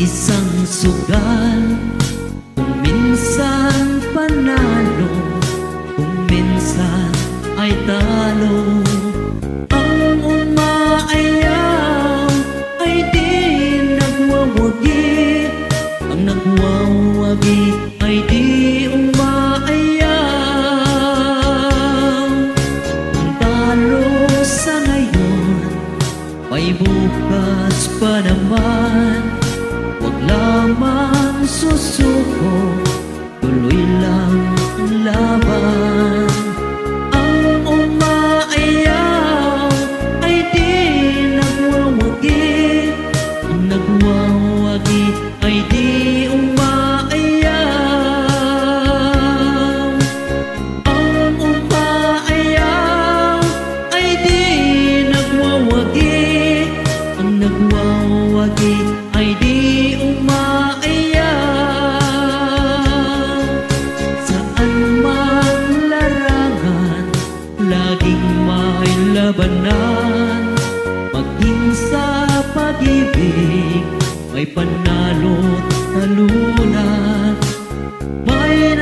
Isang sugal, kung minsan panalo, kung minsan ay talo. Ang umaayaw ay di nagwawagi, ang nagwawagi ay di umaayaw. Ang talo sa ngayon, may bukas pa naman. Huwag lamang susuko, tuloy lang ang laban. Ang umaayaw ay di nagwawagi, ang nagwawagi ay di umaayaw. Ang umaayaw ay di nagwawagi, ang nagwawagi ay di umaayaw. Saan man larangan, laging may labanan. Maging sa pag-ibig, may panalo't talunan. May